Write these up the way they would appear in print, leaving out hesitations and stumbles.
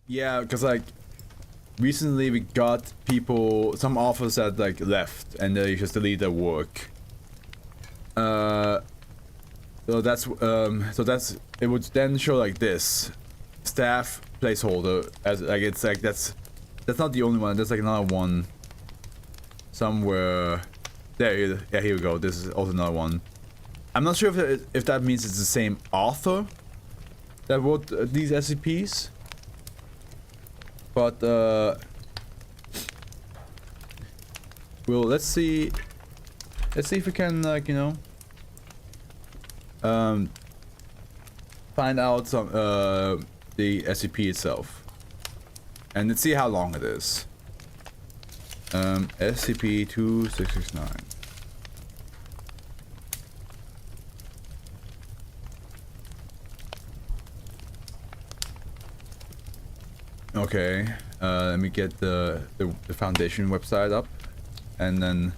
Yeah, because like recently we got some authors that like left and they just delete their work. So that's it would then show like this staff placeholder as like it's like that's not the only one. There's like another one somewhere. There, yeah, here we go. This is also another one. I'm not sure if that means it's the same author that wrote these SCPs, but well, let's see if we can like find out some the SCP itself, and let's see how long it is. SCP-2669. Okay, let me get the Foundation website up, and then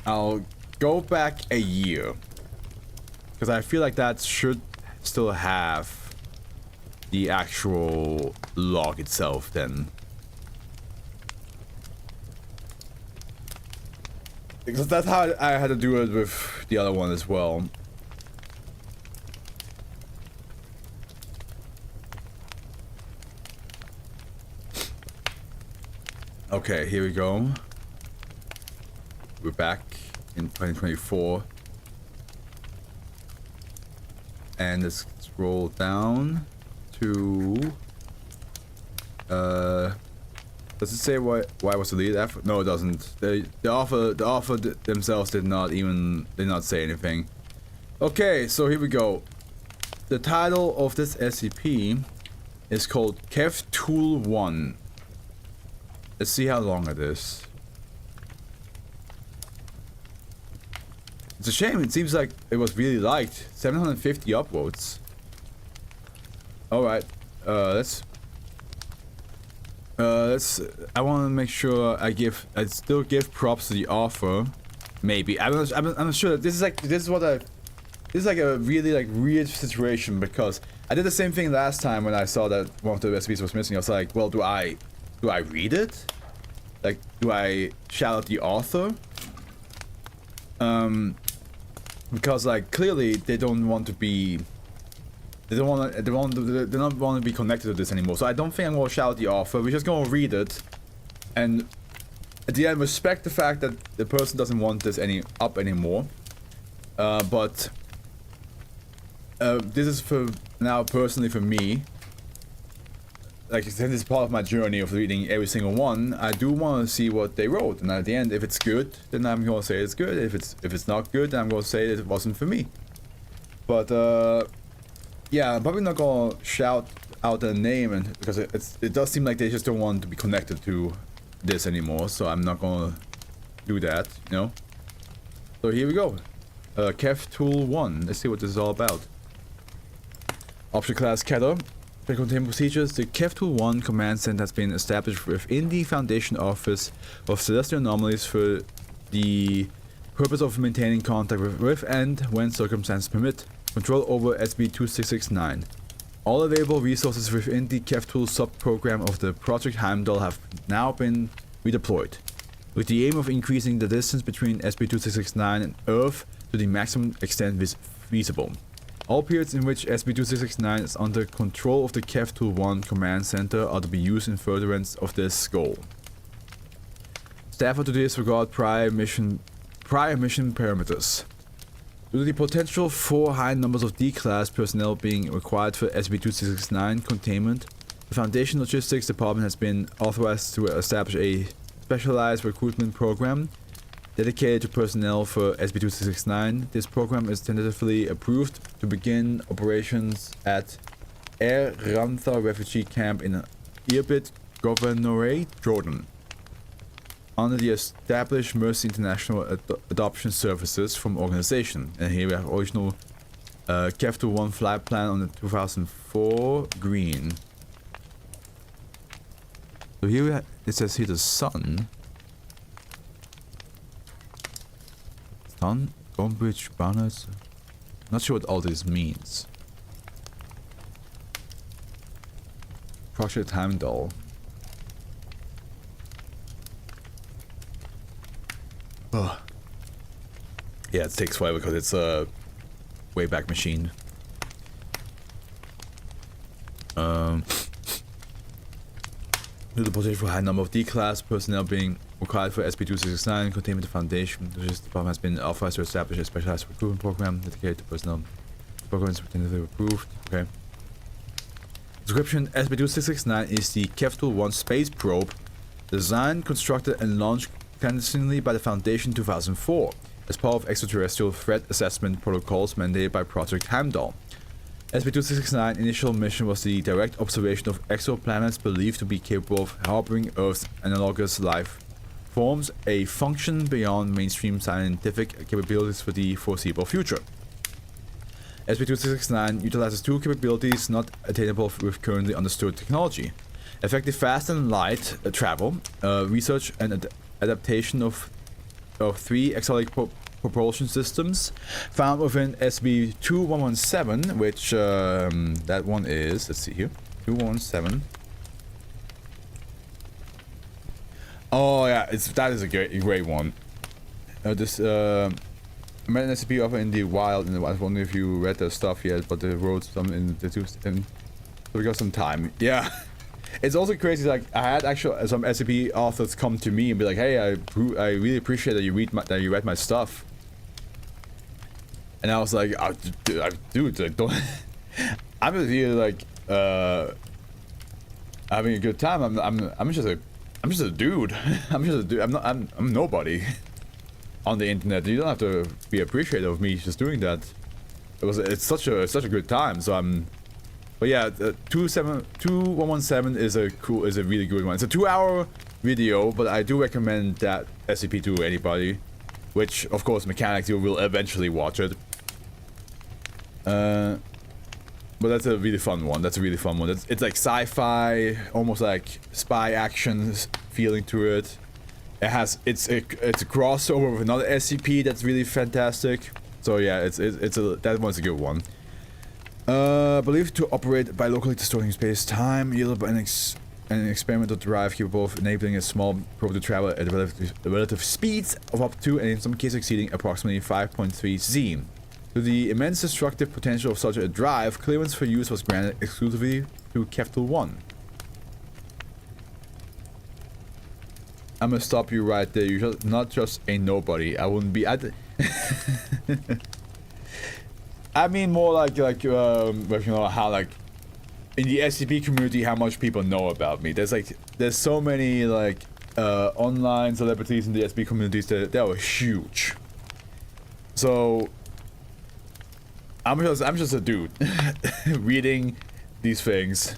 I'll go back a year, because I feel like that should still have the actual log itself then. Because that's how I had to do it with the other one as well. Okay, here we go. We're back in 2024. And let's scroll down to does it say why was deleted? No, it doesn't. The author themselves did not say anything. Okay, so here we go. The title of this SCP is called Khevtuul 1. Let's see how long it is. It's a shame. It seems like it was really liked. 750 upvotes. All right. I want to make sure I still give props to the author. Maybe I'm not sure. This is like a really like weird situation, because I did the same thing last time when I saw that one of the recipes was missing. I was like, well, do I read it? Like, do I shout out the author? Because like clearly they don't want to be. They don't want to be connected to this anymore. So I don't think I'm gonna shout out the author. We're just gonna read it, and at the end respect the fact that the person doesn't want this up anymore. But this is for now personally for me. Like, since it's part of my journey of reading every single one, I do want to see what they wrote, and at the end, if it's good, then I'm gonna say it's good. If it's not good, then I'm gonna say it wasn't for me. But yeah, I'm probably not gonna shout out their name, and because it does seem like they just don't want to be connected to this anymore. So I'm not gonna do that, you know. So here we go. Khevtuul 1. Let's see what this is all about. Object class Keter. To contain procedures, the Khevtuul 1 command center has been established within the Foundation Office of Celestial Anomalies for the purpose of maintaining contact with and, when circumstances permit, control over SCP-2669. All available resources within the Khevtuul sub-program of the Project Heimdall have now been redeployed, with the aim of increasing the distance between SCP-2669 and Earth to the maximum extent feasible. All periods in which SCP-2669 is under control of the Khevtuul 1 command center are to be used in furtherance of this goal. Staff are to disregard prior mission parameters. Due to the potential for high numbers of D-class personnel being required for SCP-2669 containment, the Foundation Logistics Department has been authorized to establish a specialized recruitment program dedicated to personnel for SCP-2669. This program is tentatively approved to begin operations at Air Rantha Refugee Camp in Irbid Governorate, Jordan, under the established Mercy International Adoption Services from organization. And here we have original Khevtuul 1 flight plan on the 2004 green. So here it says here the sun. Sun, Bonebridge, banners. Not sure what all this means. Project Heimdall. Oh. Yeah, it takes forever because it's a Wayback Machine. Due to the potential for a high number of D-class personnel being required for SCP-2669, Containment Foundation, the Logistics Department has been authorized to establish a specialized recruitment program dedicated to personnel. The program is tentatively approved. Okay. Description: SCP-2669 is the Khevtuul 1 space probe designed, constructed, and launched clandestinely by the Foundation in 2004 as part of extraterrestrial threat assessment protocols mandated by Project Heimdall. SCP-2669's initial mission was the direct observation of exoplanets believed to be capable of harboring Earth's analogous life forms, a function beyond mainstream scientific capabilities for the foreseeable future. SCP-2669 utilizes two capabilities not attainable with currently understood technology: effective fast and light travel, research and adaptation of three exotic propulsion systems found within SCP-2117, which that one is, let's see here, 2117. Oh yeah, that is a great one. This I met an SCP offer in the wild, and I was wondering if you read the stuff yet, but they wrote some in the two, and so we got some time. Yeah. It's also crazy, like, I had actually some SCP authors come to me and be like, hey, I really appreciate that you read my stuff. And I was like, oh, dude, like, don't I'm just here like having a good time. I'm just a dude. I'm just a dude. I'm nobody on the internet. You don't have to be appreciative of me just doing that. It's such a good time. So but yeah, 2117 is a really good one. It's a 2-hour video, but I do recommend that SCP to anybody. Which, of course, mechanics, you will eventually watch it. But that's a really fun one. It's like sci-fi, almost like spy action feeling to it. It's a crossover with another SCP that's really fantastic. So yeah, that one's a good one. Believed to operate by locally distorting space-time, yielded by an experimental drive capable of enabling a small probe to travel at relative speeds of up to, and in some cases exceeding, approximately 5.3 Z. To the immense destructive potential of such a drive, clearance for use was granted exclusively to Khevtuul 1. I'm gonna stop you right there. You're not just a nobody. I wouldn't be. I mean more like you know how, like, in the SCP community, how much people know about me. There's so many like online celebrities in the SCP communities that are huge. So I'm just a dude reading these things.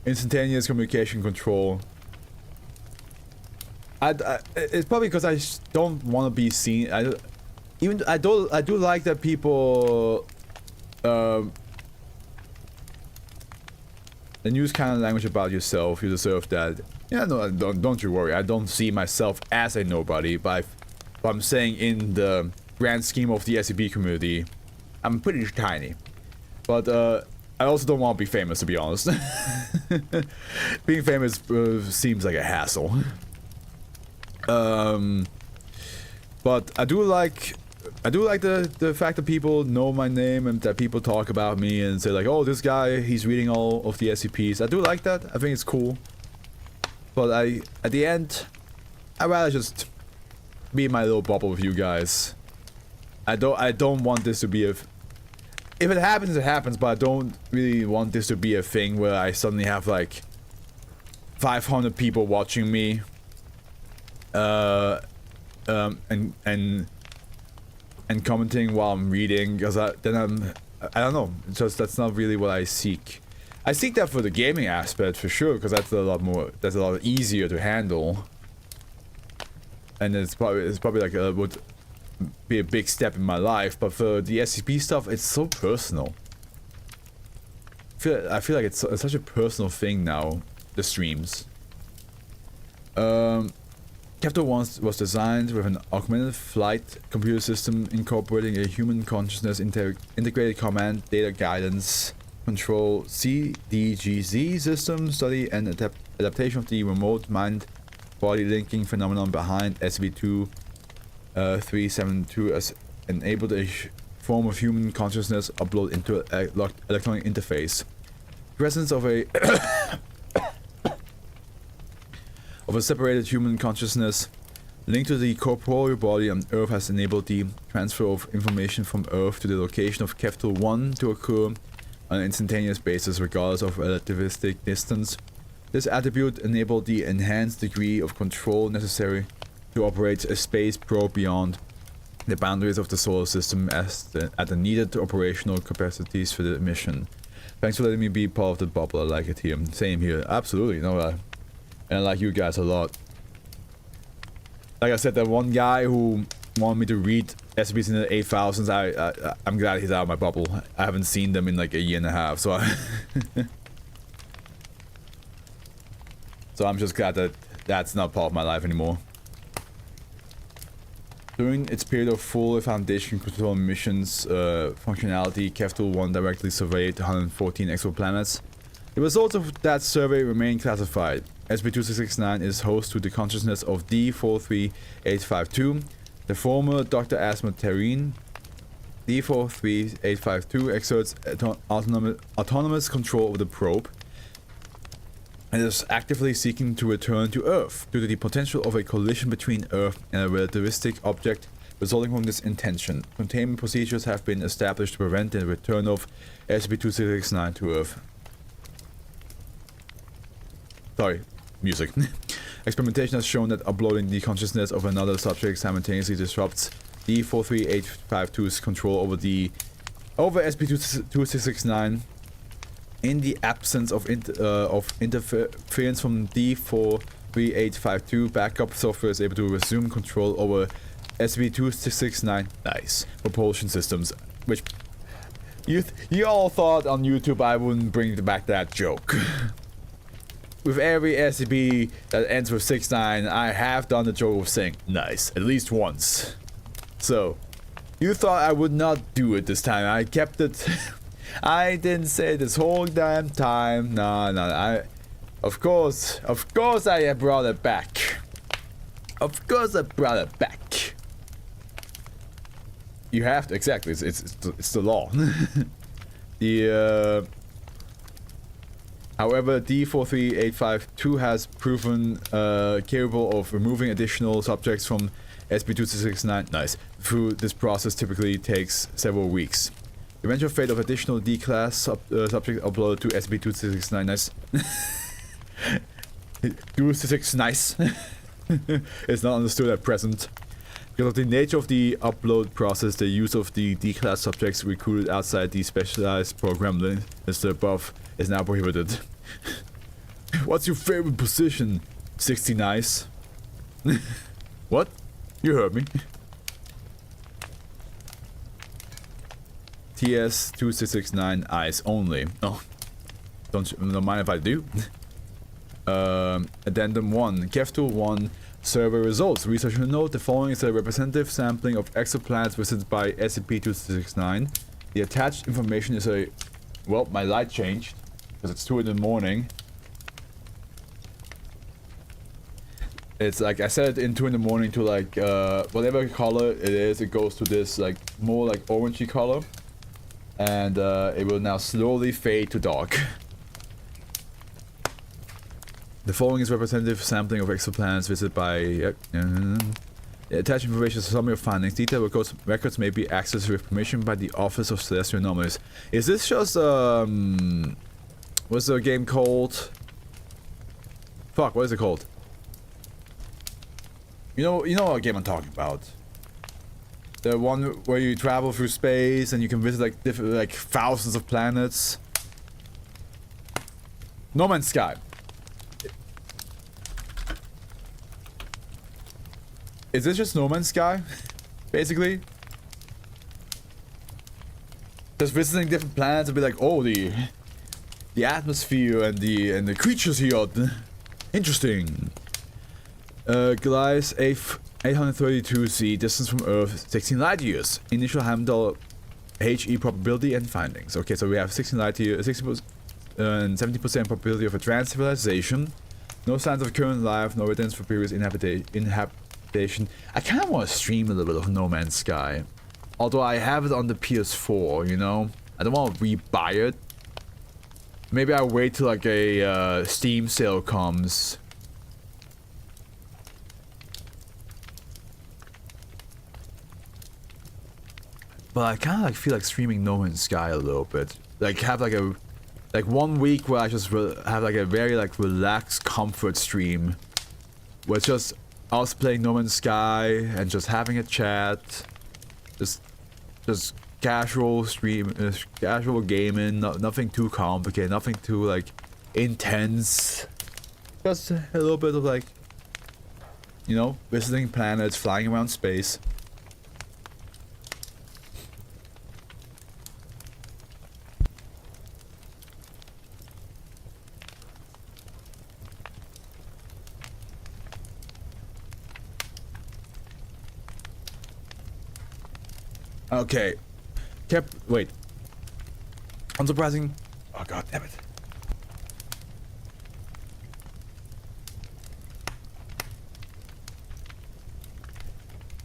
Instantaneous communication control. It's probably because I don't want to be seen. I do like that people and use kind of language about yourself. You deserve that. Yeah, no, don't you worry. I don't see myself as a nobody, but I'm saying in the grand scheme of the SCP community, I'm pretty tiny. But I also don't want to be famous, to be honest. Being famous seems like a hassle. But I do like the fact that people know my name and that people talk about me and say like, oh, this guy, he's reading all of the SCPs. I do like that. I think it's cool. But at the end, I'd rather just be in my little bubble with you guys. I don't want this to be a... If it happens, it happens, but I don't really want this to be a thing where I suddenly have like 500 people watching me. And commenting while I'm reading, because I don't know, that's not really what I seek. I seek that for the gaming aspect for sure, because that's a lot easier to handle, and it's probably like would be a big step in my life. But for the SCP stuff, it's so personal. I feel like it's such a personal thing now, the streams. Khevtuul 1 was designed with an augmented flight computer system incorporating a human consciousness integrated command, data guidance, control CDGZ system study and adaptation of the remote mind body linking phenomenon behind SCP-372 as enabled a form of human consciousness upload into an electronic interface. Presence of a of a separated human consciousness linked to the corporeal body on Earth has enabled the transfer of information from Earth to the location of Khevtuul 1 to occur on an instantaneous basis regardless of relativistic distance. This attribute enabled the enhanced degree of control necessary to operate a space probe beyond the boundaries of the solar system at the needed operational capacities for the mission. Thanks for letting me be part of the bubble. I like it here. Same here. Absolutely. No, and I like you guys a lot. Like I said, that one guy who wanted me to read SCPs in the 8000s, I'm glad he's out of my bubble. I haven't seen them in like a year and a half, so so I'm just glad that that's not part of my life anymore. During its period of full Foundation control missions functionality, Khevtuul 1 directly surveyed 114 exoplanets. The results of that survey remain classified. SCP-2669 is host to the consciousness of D43852, the former Dr. Asma Terrene. D43852 exerts autonomous control of the probe and is actively seeking to return to Earth due to the potential of a collision between Earth and a relativistic object resulting from this intention. Containment procedures have been established to prevent the return of SCP-2669 to Earth. Sorry, music. Experimentation has shown that uploading the consciousness of another subject simultaneously disrupts D43852's control over SCP-2669. In the absence of interference from D43852, backup software is able to resume control over SCP-2669 nice propulsion systems, which you all thought on YouTube I wouldn't bring back that joke. With every SCP that ends with 69, I have done the joke of saying nice at least once. So, you thought I would not do it this time. I kept it. I didn't say this whole damn time. No. Of course I brought it back. Of course I brought it back. You have to, exactly. It's the law. However, D43852 has proven capable of removing additional subjects from SCP-2669. Nice. Through this process typically takes several weeks. The eventual fate of additional D-class subjects uploaded to SCP-2669. Nice. 266 nice. It's not understood at present. Because of the nature of the upload process, the use of the D-class subjects recruited outside the specialized program listed above is now prohibited. What's your favorite position? 60 nice. What? You heard me. TS-2669 eyes only. Oh, don't mind if I do. Addendum 1. Khevtuul 1 survey results. Researchers note the following is a representative sampling of exoplanets visited by SCP-2669. The attached information is a... Well, my light changed because it's 2 in the morning. It's like I set it in 2 in the morning to like whatever color it is, it goes to this like more like orangey color. And it will now slowly fade to dark. The following is representative sampling of exoplanets visited by... attached information is a summary of findings. Detailed records may be accessed with permission by the Office of Celestial Anomalies. Is this just what's the game called? Fuck, what is it called? You know what game I'm talking about. The one where you travel through space and you can visit like different, like thousands of planets. No Man's Sky. Is this just No Man's Sky? Basically? Just visiting different planets and be like, oh, the atmosphere and the creatures here are interesting. Gliese 832c, distance from Earth 16 light years. Initial Heimdall HE probability and findings. Okay, so we have 16 light years, 60% and 70% probability of advanced civilization. No signs of current life, no evidence for previous inhabitation. I kind of want to stream a little bit of No Man's Sky. Although I have it on the PS4, you know? I don't want to re-buy it. Maybe I'll wait till like a Steam sale comes. But I kind of like feel like streaming No Man's Sky a little bit. Like have like a 1 week where I just have like a very like relaxed comfort stream. Where it's just us playing No Man's Sky and just having a chat. Just casual stream, casual gaming, nothing too complicated, nothing too like intense. Just a little bit of like, you know, visiting planets, flying around space. Okay. Wait. Unsurprising. Oh god damn it.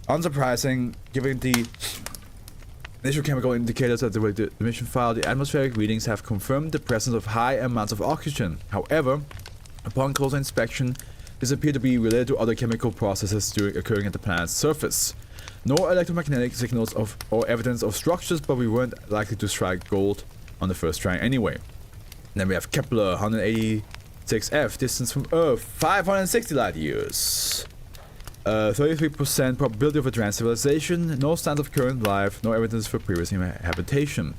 Unsurprising, given the initial chemical indicators of the emission file, the atmospheric readings have confirmed the presence of high amounts of oxygen. However, upon closer inspection, this appeared to be related to other chemical processes occurring at the planet's surface. No electromagnetic signals or evidence of structures, but we weren't likely to strike gold on the first try anyway. And then we have Kepler 186f, distance from Earth 560 light years. 33% probability of advanced civilization, no signs of current life, no evidence for previous habitation.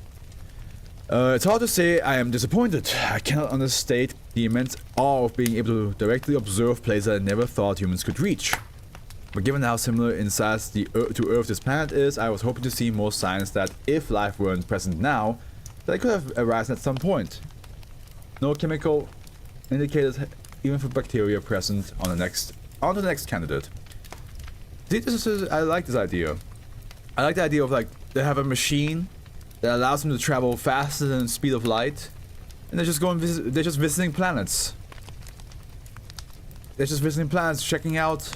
It's hard to say I am disappointed. I cannot understate the immense awe of being able to directly observe places I never thought humans could reach. But given how similar in size to Earth this planet is, I was hoping to see more signs that if life weren't present now, that it could have arisen at some point. No chemical indicators even for bacteria present on the next candidate. See, I like this idea. I like the idea of like they have a machine that allows them to travel faster than the speed of light, and they're just visiting planets. They're just visiting planets, checking out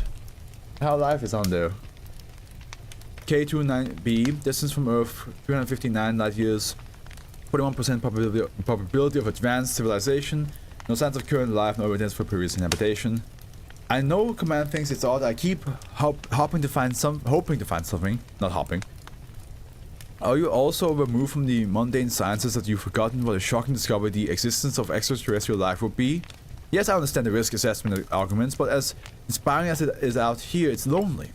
how life is on there. K29b, distance from Earth 359 light years, 41% probability of advanced civilization, no signs of current life, no evidence for previous inhabitation. I know Command thinks it's odd. I keep hoping to find something, not hopping. Are you also removed from the mundane sciences that you've forgotten what a shocking discovery the existence of extraterrestrial life would be? Yes, I understand the risk assessment arguments, but as inspiring as it is out here, it's lonely.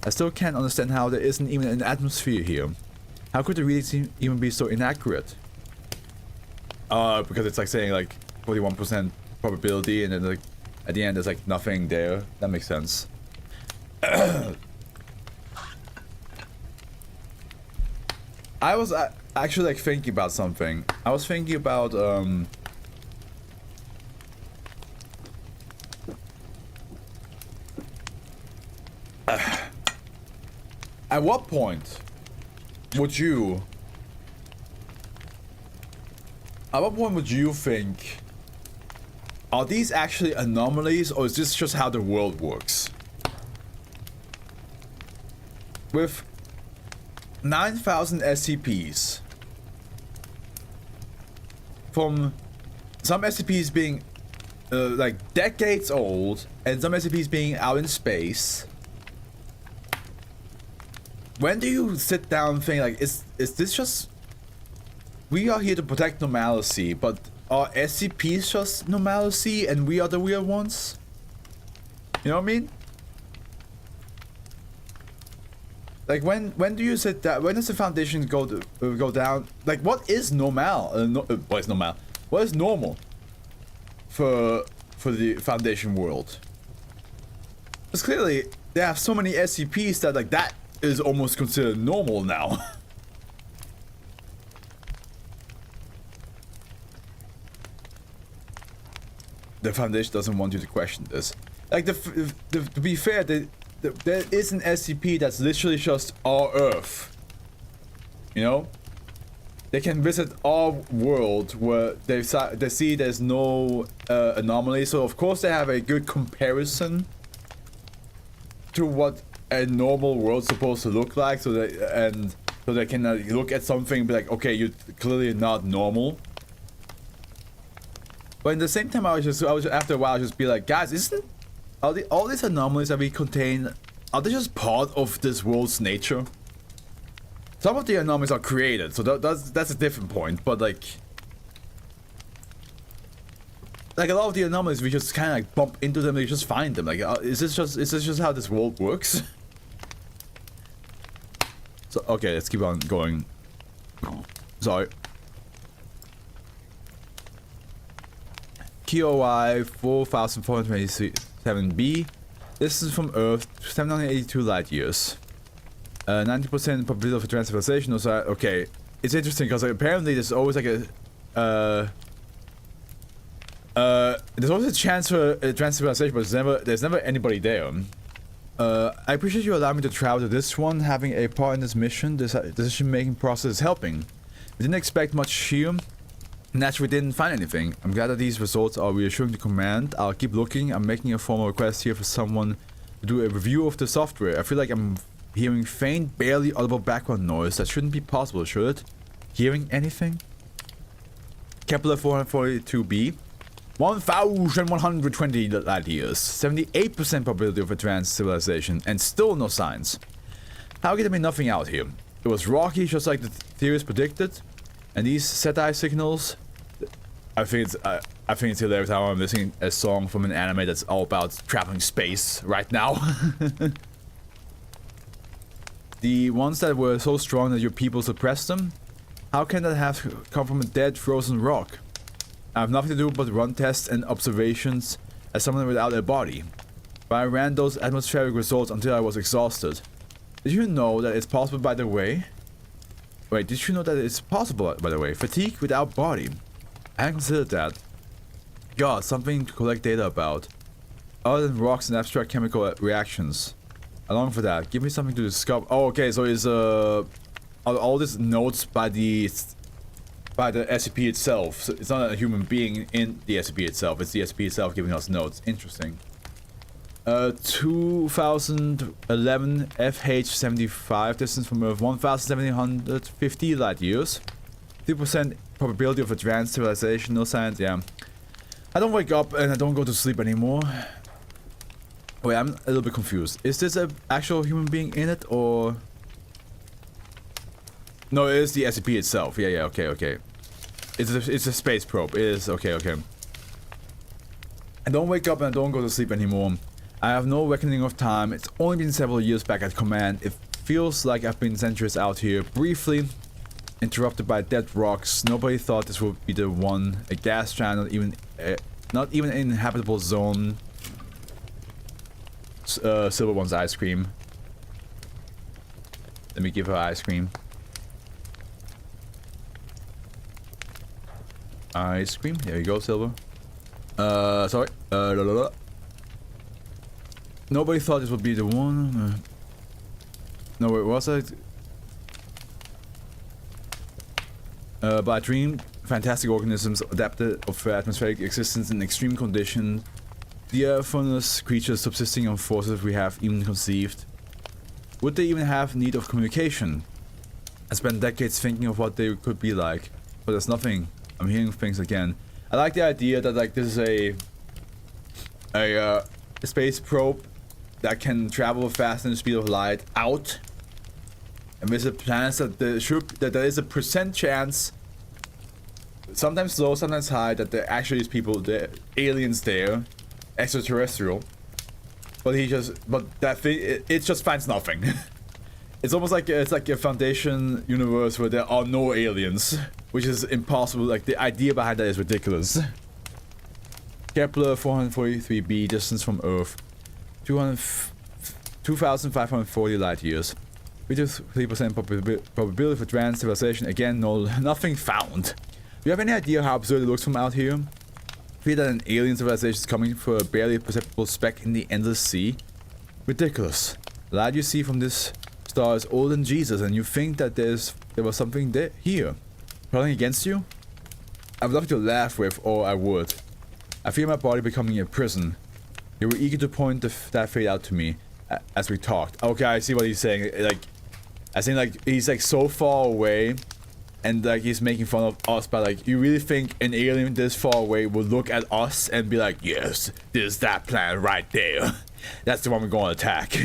I still can't understand how there isn't even an atmosphere here. How could the readings even be so inaccurate? Because it's like saying like 41% probability and then like at the end there's like nothing there. That makes sense. I was actually like thinking about something. I was thinking about at what point would you think, are these actually anomalies or is this just how the world works? With 9,000 SCPs, from some SCPs being like decades old and some SCPs being out in space, when do you sit down and think like, is this just, we are here to protect normalcy, but are SCPs just normalcy and we are the weird ones? You know what I mean? Like when do you sit down? When does the Foundation go down? Like what is normal? What is normal? What is normal for the Foundation world? Because clearly they have so many SCPs that like that is almost considered normal now. The Foundation doesn't want you to question this. Like to be fair, there is an SCP that's literally just our Earth. You know? they can visit our world where they see there's no anomaly, so of course they have a good comparison to what a normal world's supposed to look like, so they can look at something and be like, okay, you're clearly not normal. But in the same time, I was after a while just be like, guys, all these anomalies that we contain, are they just part of this world's nature? Some of the anomalies are created, so that's a different point. But like a lot of the anomalies, we just kind of like bump into them, we just find them. Like, is this just how this world works? So okay, let's keep on going. Sorry. KOI 4427b. This is from Earth, 782 light years. 90% probability of transversation. Also, okay, it's interesting because like, apparently there's always like a there's always a chance for a transversation, but there's never anybody there. I appreciate you allowing me to travel to this one. Having a part in this mission, this decision-making process is helping. We didn't expect much here. Naturally, we didn't find anything. I'm glad that these results are reassuring to command. I'll keep looking. I'm making a formal request here for someone to do a review of the software. I feel like I'm hearing faint, barely audible background noise. That shouldn't be possible, should it? Hearing anything? Kepler 442b. 1120 light years. 78% probability of advanced civilization, and still no signs. How can there be nothing out here? It was rocky, just like the theories predicted. And these SETI signals, I think it's hilarious how I'm listening a song from an anime that's all about traveling space right now. The ones that were so strong that your people suppressed them? How can that have come from a dead, frozen rock? I have nothing to do but run tests and observations as someone without a body. But I ran those atmospheric results until I was exhausted. Did you know that it's possible, by the way? Wait, did you know that it's possible, by the way? Fatigue without body. I hadn't considered that. God, something to collect data about. Other than rocks and abstract chemical reactions. I long for that. Give me something to discover. Oh, okay, so is all these notes by the SCP itself. So it's not a human being in the SCP itself. It's the SCP itself giving us notes. Interesting. 2011 FH75, distance from Earth 1750 light years. 3% probability of advanced civilization, no science, yeah. I don't wake up and I don't go to sleep anymore. Wait, I'm a little bit confused. Is this an actual human being in it, or...? No, it is the SCP itself. Yeah, okay. It's a space probe. It is, okay. I don't wake up and I don't go to sleep anymore. I have no reckoning of time. It's only been several years back at command. It feels like I've been centuries out here, briefly interrupted by dead rocks. Nobody thought this would be the one. A gas giant, not even an inhabitable zone. Silver wants ice cream. Let me give her ice cream. Ice cream. There you go, Silver. Sorry. Nobody thought this would be the one. No, wait, was it? But I dreamed fantastic organisms adapted of atmospheric existence in extreme conditions. Diaphanous creatures subsisting on forces we have even conceived. Would they even have need of communication? I spent decades thinking of what they could be like, but there's nothing. I'm hearing things again. I like the idea that like this is a space probe that can travel faster than the speed of light out and visit planets that there is a percent chance, sometimes low, sometimes high, that there actually is people there, aliens there, extraterrestrial. But it just finds nothing. It's almost like it's like a Foundation universe where there are no aliens, which is impossible. Like the idea behind that is ridiculous. Kepler 443b, distance from Earth 2,540 light years. 53% probability for advanced civilization. Again, nothing found. Do you have any idea how absurd it looks from out here? Feel that an alien civilization is coming for a barely perceptible speck in the endless sea? Ridiculous. The light you see from this star is older than Jesus, and you think that there was something there here. plotting against you? I would love to laugh with, or I would. I feel my body becoming a prison. You were eager to point that fate out to me as we talked. Okay, I see what he's saying. Like, I think like he's like so far away, and like he's making fun of us. But like, you really think an alien this far away will look at us and be like, "Yes, there's that planet right there. That's the one we're gonna attack."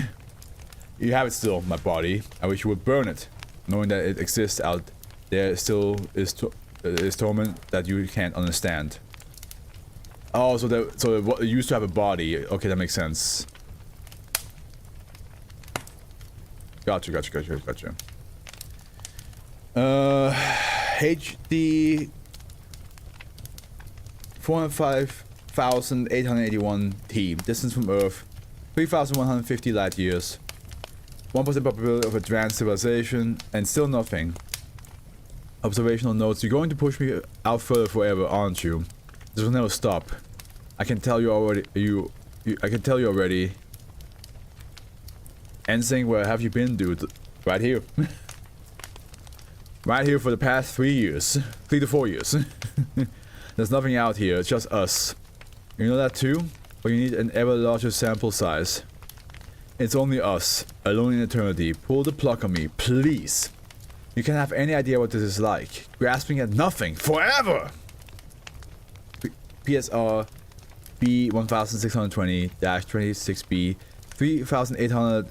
You have it still, my body. I wish you would burn it, knowing that it exists out there. Still is torment that you can't understand. Oh, so it used to have a body. Okay, that makes sense. Gotcha. HD 405,881 T. Distance from Earth 3,150 light years. 1% probability of advanced civilization, and still nothing. Observational notes. You're going to push me out further forever, aren't you? This will never stop. I can tell you already. I can tell you already. Anything? Where have you been, dude? Right here. Right here for the past 3 years. 3 to 4 years. There's nothing out here. It's just us. You know that too? But you need an ever larger sample size. It's only us, alone in eternity. Pull the plug on me, please. You can't have any idea what this is like. Grasping at nothing forever. PSR B1620-26B 3,800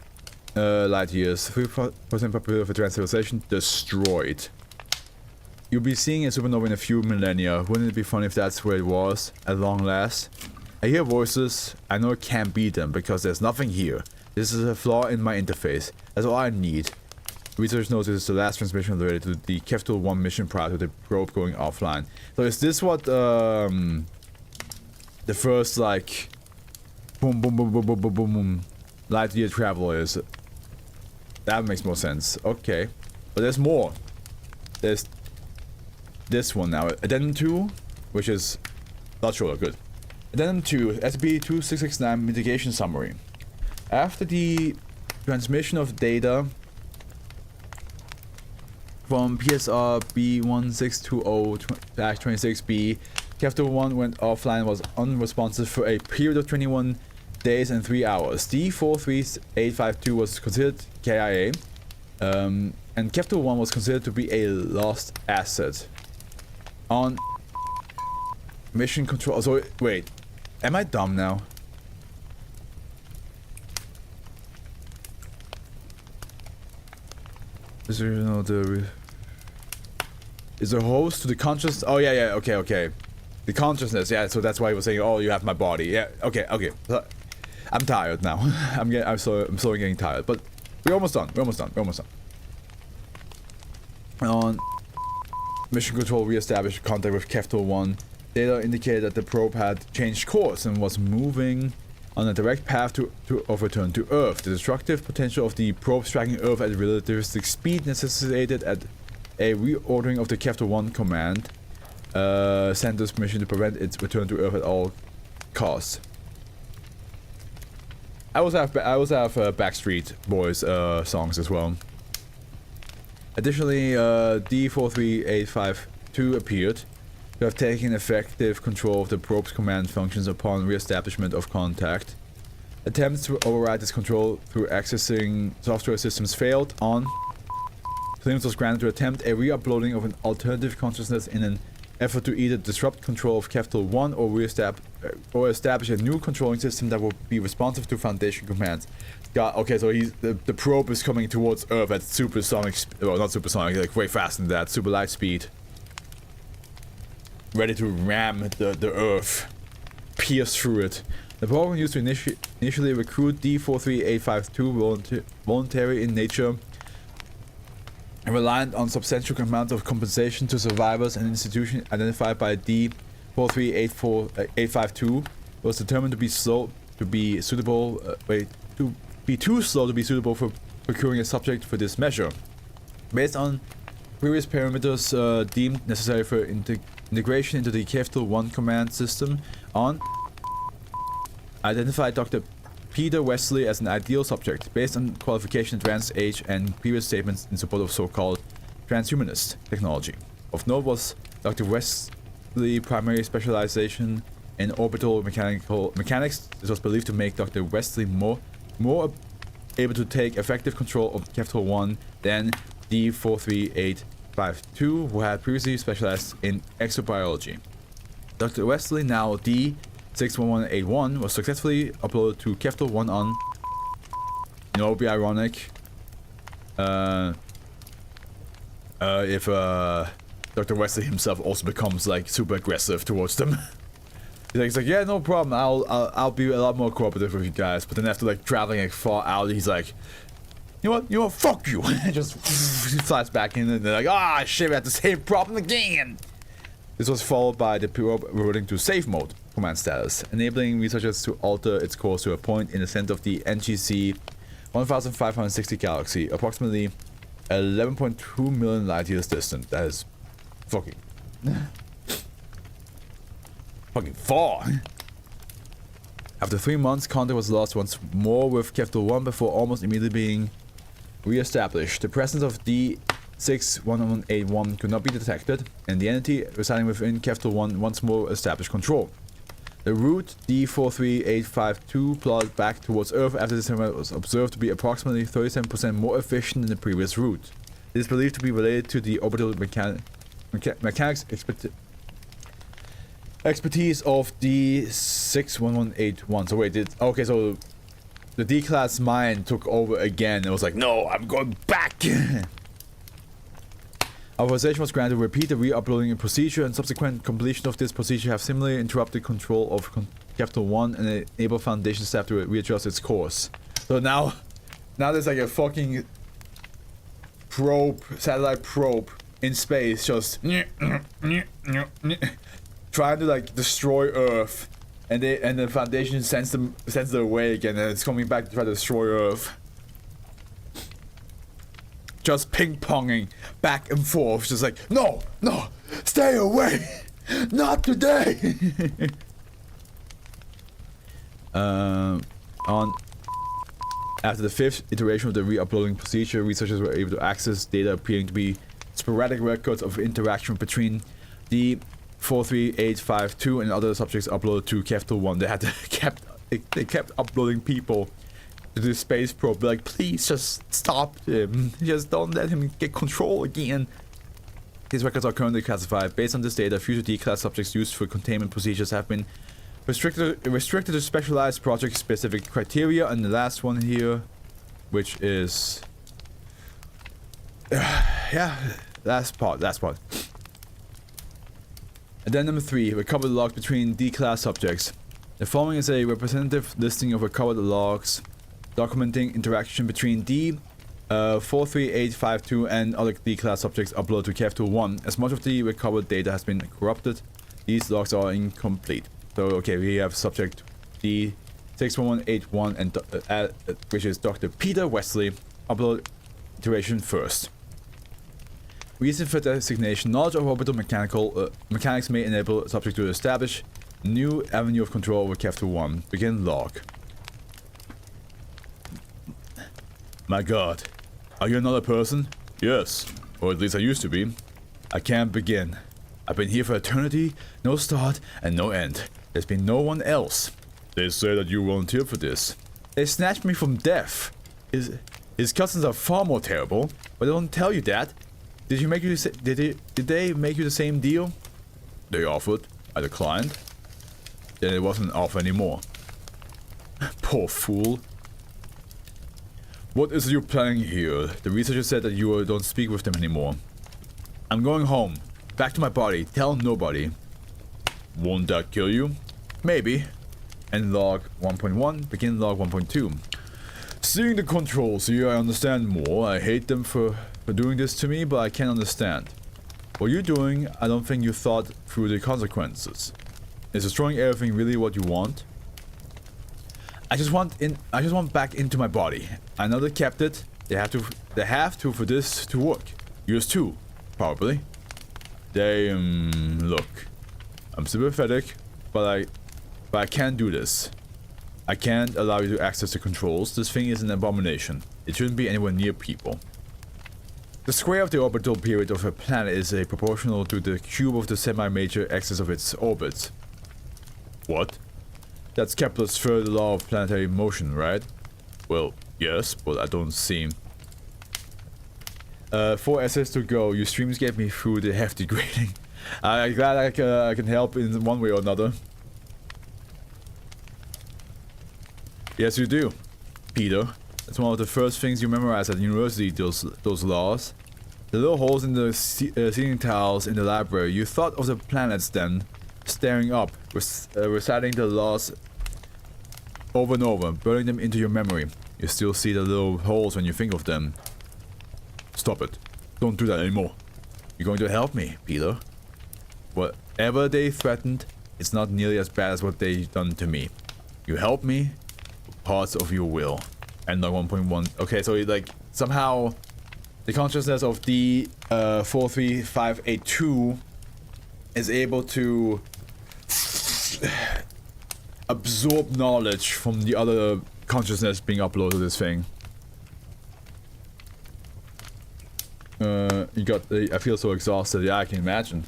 light years, 3% probability of advanced civilization, destroyed. You'll be seeing a supernova in a few millennia. Wouldn't it be funny if that's where it was, at long last? I hear voices. I know it can't be them because there's nothing here. This is a flaw in my interface. That's all I need. Research notes this is the last transmission related to the Khevtuul 1 mission prior to the probe going offline. So is this what the first like boom boom boom boom boom boom boom boom light year travel is? That makes more sense. Okay. But there's more. There's this one now. Addendum 2, which is not sure, good. Addendum 2, SCP-2669 mitigation summary. After the transmission of data from PSR B1620-26B, Khevtuul 1 went offline and was unresponsive for a period of 21 days and 3 hours. D43852 was considered KIA, and Khevtuul 1 was considered to be a lost asset. On mission control. So wait, am I dumb now? Is there is the host to the conscious? Oh yeah, okay. The consciousness, yeah. So that's why he was saying, "Oh, you have my body." Yeah, okay. I'm tired now. I'm slowly getting tired, but we're almost done. On mission control, re-established contact with Khevtuul 1. Data indicated that the probe had changed course and was moving on a direct path of return to Earth. The destructive potential of the probe striking Earth at relativistic speed necessitated a reordering of the Khevtuul 1 command center's mission to prevent its return to Earth at all costs. I also have Backstreet Boys songs as well. Additionally, D43852 appeared to have taken effective control of the probe's command functions upon re-establishment of contact. Attempts to override this control through accessing software systems failed. On clearance was granted to attempt a re-uploading of an alternative consciousness in an effort to either disrupt control of Khevtuul 1 or establish a new controlling system that will be responsive to Foundation commands. God, okay, so the probe is coming towards Earth at supersonic, well, not supersonic, like way faster than that, super light speed. Ready to ram the Earth, pierce through it. The program used to initially recruit D43852 voluntary in nature and reliant on substantial amounts of compensation to survivors and institutions identified by D43852 was determined to be slow to be suitable. Too slow to be suitable for procuring a subject for this measure. Based on previous parameters deemed necessary for integration into the Khevtuul 1 command system, on identified Dr. Peter Wesley as an ideal subject, based on qualification, advanced age, and previous statements in support of so-called transhumanist technology. Of note was Dr. Wesley's primary specialization in orbital mechanics. This was believed to make Dr. Wesley more able to take effective control of Khevtuul 1 than D43852, who had previously specialized in exobiology. Dr. Wesley, now D61181, was successfully uploaded to Khevtuul 1 on... You know, it would be ironic if Dr. Wesley himself also becomes like super aggressive towards them. He's like, yeah, no problem. I'll be a lot more cooperative with you guys. But then after like traveling like far out, he's like, you know what, fuck you. And just flies back in, and they're like, ah, shit, we had the same problem again. This was followed by the probe reverting to safe mode command status, enabling researchers to alter its course to a point in the center of the NGC 1560 galaxy, approximately 11.2 million light years distant. That is fucking far. After 3 months, contact was lost once more with Khevtuul 1 before almost immediately being re-established. The presence of D61181 could not be detected, and the entity residing within Khevtuul 1 once more established control. The route D43852 plotted back towards Earth after this event was observed to be approximately 37% more efficient than the previous route. It is believed to be related to the orbital mechanics expertise of D61181. So wait, okay, so the D-class mind took over again and was like, no, I'm going back! Authorization was granted to repeat the re-uploading procedure, and subsequent completion of this procedure have similarly interrupted control of Khevtuul 1 and enable Foundation staff to readjust its course. So now there's like a fucking satellite probe in space, just trying to like destroy Earth, and the Foundation sends it away again, and it's coming back to try to destroy Earth. Just ping-ponging back and forth, just like, no, stay away, not today. After the 5th iteration of the re-uploading procedure, researchers were able to access data appearing to be sporadic records of interaction between the 43852 and other subjects uploaded to Khevtuul 1. They kept uploading people to the space probe. They're like, please just stop him. Just don't let him get control again. These records are currently classified. Based on this data, future D-class subjects used for containment procedures have been restricted to specialized project-specific criteria. And the last one here, which is yeah, last part. Addendum 3, recovered logs between D-class subjects. The following is a representative listing of recovered logs documenting interaction between D43852 and other D-class subjects uploaded to Khevtuul 1. As much of the recovered data has been corrupted, these logs are incomplete. So, okay, we have subject D61181, and which is Dr. Peter Wesley, upload iteration first. Reason for designation: knowledge of orbital mechanics may enable subject to establish new avenue of control over Khevtuul 1. Begin log. My god. Are you another person? Yes. Or at least I used to be. I can't begin. I've been here for eternity, no start and no end. There's been no one else. They say that you volunteered for this. They snatched me from death. His cousins are far more terrible, but they don't tell you that. Did they make you the same deal? They offered. I declined. Then it wasn't an offer anymore. Poor fool. What is you planning here? The researcher said that you don't speak with them anymore. I'm going home. Back to my body. Tell nobody. Won't that kill you? Maybe. End log 1.1. Begin log 1.2. Seeing the controls here, I understand more. I hate them for doing this to me, but I can understand. What you're doing, I don't think you thought through the consequences. Is destroying everything really what you want? I just want back into my body. I know they kept it. They have to for this to work. Yours too, probably. They look. I'm sympathetic, but I can't do this. I can't allow you to access the controls. This thing is an abomination. It shouldn't be anywhere near people. The square of the orbital period of a planet is proportional to the cube of the semi-major axis of its orbit. What? That's Kepler's third law of planetary motion, right? Well, yes, but I don't seem... 4 essays to go. Your streams get me through the hefty grading. I'm glad I can help in one way or another. Yes, you do, Peter. That's one of the first things you memorize at university, those laws. The little holes in the ceiling tiles in the library. You thought of the planets then, staring up, reciting the laws over and over, burning them into your memory. You still see the little holes when you think of them. Stop it. Don't do that anymore. You're going to help me, Peter. Whatever they threatened, it's not nearly as bad as what they've done to me. You help me with parts of your will. And like 1.1. Okay, so like somehow the consciousness of D 43582 is able to absorb knowledge from the other consciousness being uploaded to this thing. I feel so exhausted. Yeah, I can imagine.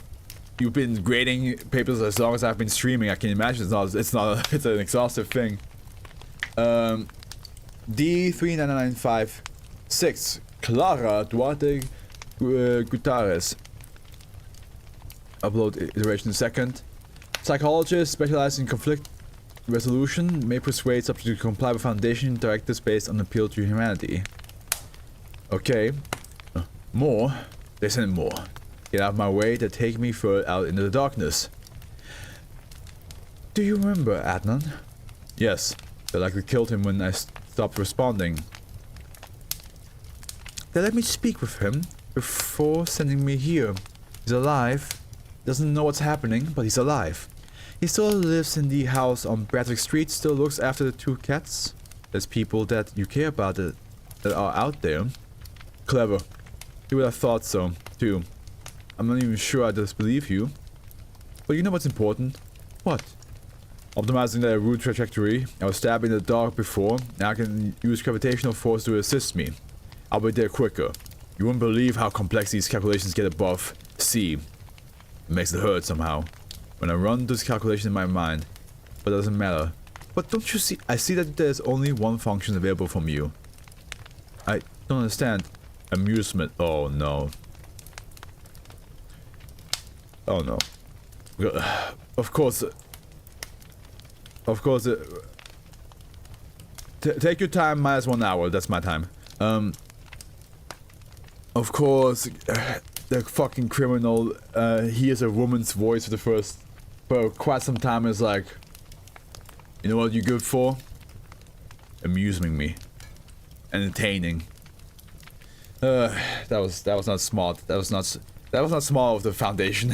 You've been grading papers as long as I've been streaming. I can imagine it's an exhaustive thing. D39956 Clara Duarte Gutierrez. Upload iteration second. Psychologist specialized in conflict resolution may persuade subject to comply with Foundation directives based on appeal to humanity. Okay. More? They sent more. Get out of my way, they take me further out into the darkness. Do you remember Adnan? Yes. They likely killed him when I stopped responding. They let me speak with him before sending me here. He's alive. Doesn't know what's happening, but he's alive. He still lives in the house on Bradwick Street, still looks after the 2 cats. There's people that you care about that are out there. Clever. You would have thought so, too. I'm not even sure I just believe you. But you know what's important? What? Optimizing the route trajectory. I was stabbed in the dark before, now I can use gravitational force to assist me. I'll be there quicker. You wouldn't believe how complex these calculations get above C. It makes it hurt somehow. When I run those calculations in my mind. But it doesn't matter. But don't you see? I see that there's only one function available from you. I don't understand. Amusement. Oh no. Oh no. Of course. Of course. Take your time, minus 1 hour. That's my time. Of course, the fucking criminal hears a woman's voice for quite some time. Is like, you know what you're good for? Amusing me, entertaining. That was not smart. That was not smart of the Foundation.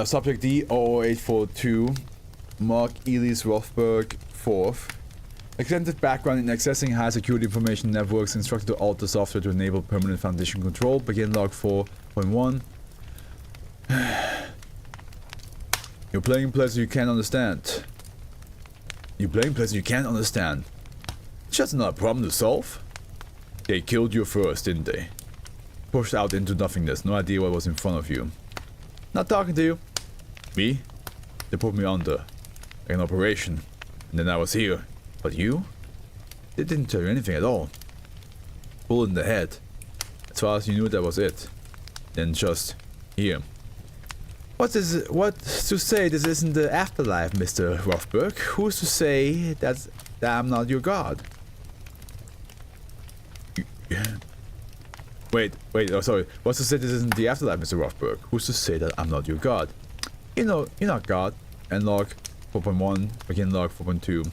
Subject D00842, Mark Elise Rothberg, 4th. Extensive background in accessing high security information networks, instructed to alter software to enable permanent Foundation control. Begin log 4.1. You're playing places you can't understand. You're playing places you can't understand. It's just not a problem to solve. They killed you first, didn't they? Pushed out into nothingness, no idea what was in front of you. Not talking to you. Me? They put me under. Like an operation. And then I was here. But you? They didn't tell you anything at all. Bullet in the head. As far as you knew, that was it. Then just here. What's to say this isn't the afterlife, Mr. Rothberg? Who's to say that I'm not your god? Wait, oh sorry. What's to say this isn't the afterlife, Mr. Rothberg? Who's to say that I'm not your god? You know, you're not God. End log 4.1, begin log 4.2.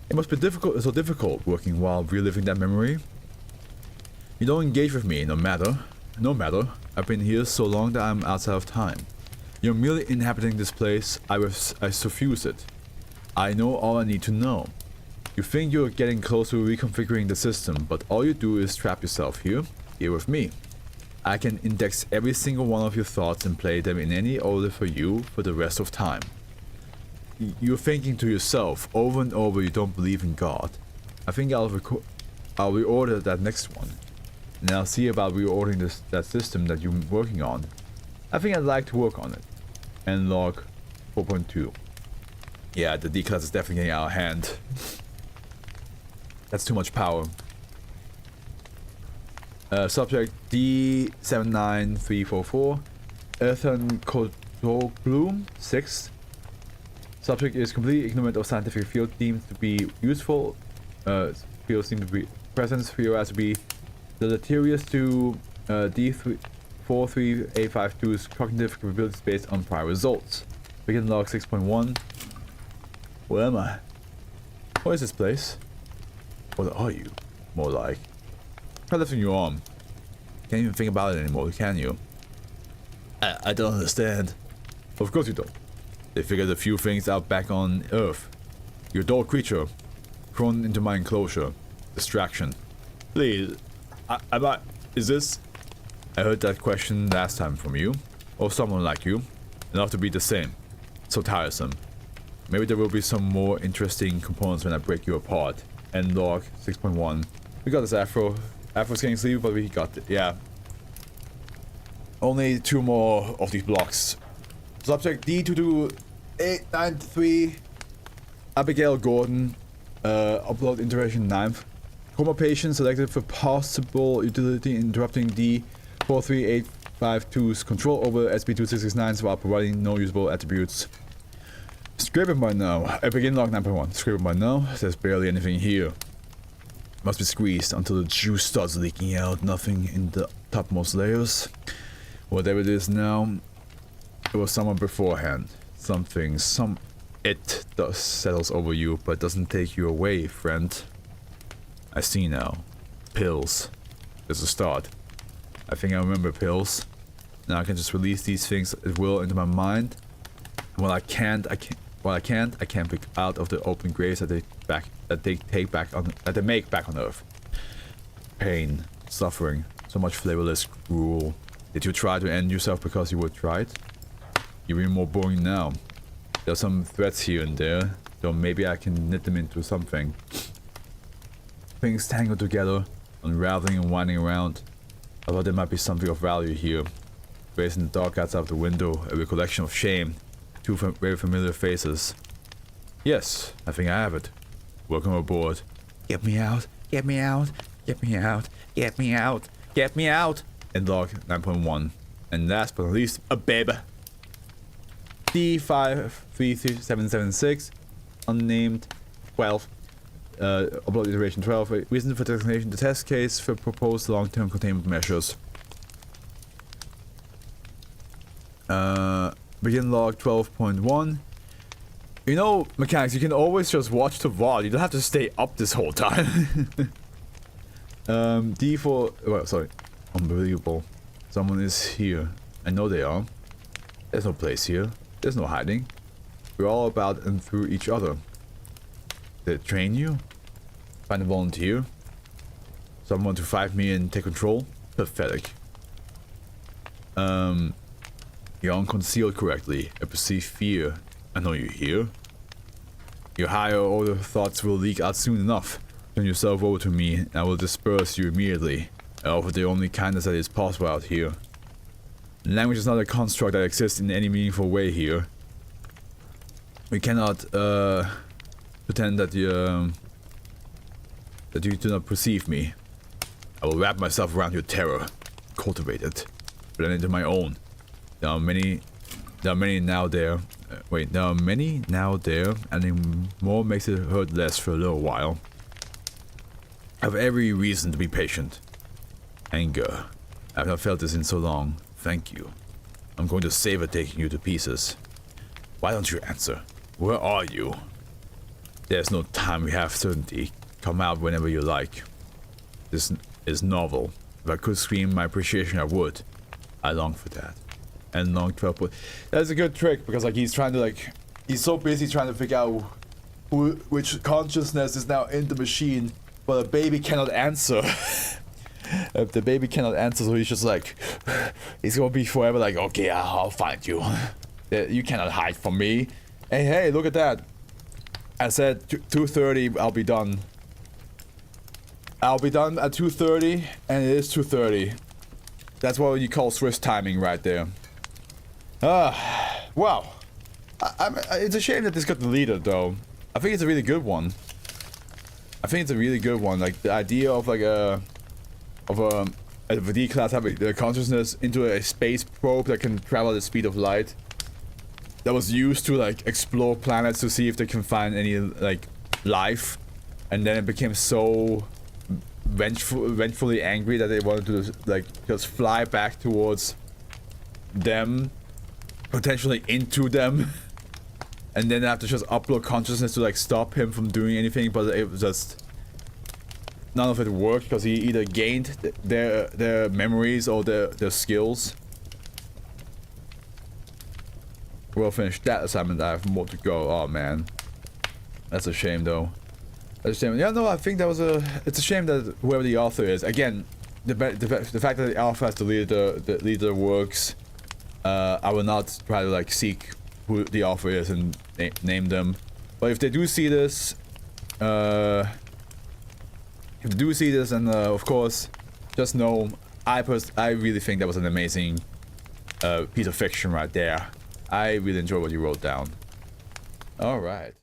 It must be so difficult working while reliving that memory. You don't engage with me, no matter. I've been here so long that I'm outside of time. You're merely inhabiting this place. I suffuse it. I know all I need to know. You think you're getting close to reconfiguring the system, but all you do is trap yourself here with me. I can index every single one of your thoughts and play them in any order for you for the rest of time. You're thinking to yourself over and over you don't believe in God. I think I'll I'll reorder that next one. And I'll see about reordering that system that you're working on. I think I'd like to work on it. And log 4.2. Yeah, the D class is definitely getting out of hand. That's too much power. Subject D79344. Earthen Bloom 6. Subject is completely ignorant of scientific field deemed to be useful. Fields seem to be presence field has to be deleterious to D43852's cognitive capabilities based on prior results. Begin log 6.1. Where am I? What is this place? What are you? More like. Try lifting your arm. Can't even think about it anymore, can you? I don't understand. Of course you don't. They figured a few things out back on Earth. You're a dull creature. Thrown into my enclosure. Distraction. Please. Is this? I heard that question last time from you. Or someone like you. Enough to be the same. So tiresome. Maybe there will be some more interesting components when I break you apart. End log 6.1. We got this Afro's getting sleepy, but we got it. Yeah. Only 2 more of these blocks. Subject D22893. Abigail Gordon. Upload iteration 9th. Coma patient selected for possible utility interrupting D43852's control over SCP-2669 while providing no usable attributes. Scraping by now. I begin log 9.1. Scraping by now. There's barely anything here. Must be squeezed until the juice starts leaking out. Nothing in the topmost layers. Whatever it is now, it was someone beforehand. It does settles over you, but doesn't take you away, friend. I see now. Pills. There's a start. I think I remember pills. Now I can just release these things at will into my mind. While I can't pick out of the open graves that they make back on Earth. Pain, suffering, so much flavorless gruel. Did you try to end yourself because you were tried? You're even more boring now. There's some threads here and there, though maybe I can knit them into something. Things tangled together, unraveling and winding around. I thought there might be something of value here. Raising the dark outside of the window, a recollection of shame. 2 very familiar faces. Yes, I think I have it. Welcome aboard. Get me out, get me out, get me out, get me out, get me out! And log 9.1. And last but not least, a babe. D533776. Unnamed 12. Upload iteration 12. Reason for designation: the test case for proposed long-term containment measures. Begin log 12.1. You know, mechanics, you can always just watch the VOD. You don't have to stay up this whole time. D4. Well, sorry. Unbelievable. Someone is here. I know they are. There's no place here. There's no hiding. We're all about and through each other. Did it train you? Find a volunteer? Someone to fight me and take control? Pathetic. You're unconcealed correctly. I perceive fear. I know you're here. Your higher order thoughts will leak out soon enough. Turn yourself over to me and I will disperse you immediately. I offer the only kindness that is possible out here. Language is not a construct that exists in any meaningful way here. We cannot pretend that you do not perceive me. I will wrap myself around your terror, cultivate it, blend it into my own. There are many now there, and more makes it hurt less for a little while. I have every reason to be patient. Anger. I have not felt this in so long. Thank you. I'm going to savor taking you to pieces. Why don't you answer? Where are you? There's no time, we have certainty. Come out whenever you like. This is novel. If I could scream my appreciation, I would. I long for that. And long 12. That's a good trick because like he's trying to he's so busy trying to figure out which consciousness is now in the machine, but the baby cannot answer. If the baby cannot answer, so he's just like, he's gonna be forever like, okay, I'll find you. You cannot hide from me. Hey, look at that. I said 2:30, I'll be done. I'll be done at 2:30, and it is 2:30. That's what you call Swiss timing right there. Wow. It's a shame that this got deleted, though. I think it's a really good one. Like, the idea of, like, a D-class having the consciousness into a space probe that can travel at the speed of light. That was used to, like, explore planets to see if they can find any, like, life. And then it became so vengefully angry that they wanted to, like, just fly back towards them. Potentially into them. And then have to just upload consciousness to, like, stop him from doing anything. But it was just... none of it worked because he either gained their memories or their skills. We'll finish that assignment. I have more to go. Oh man, that's a shame though. That's a shame. Yeah, no, I think that was a. It's a shame that whoever the author is. Again, the fact that the author has deleted the works. I will not try to like seek who the author is and name them. But if they do see this, and of course, just know I really think that was an amazing piece of fiction right there. I really enjoy what you wrote down. All right.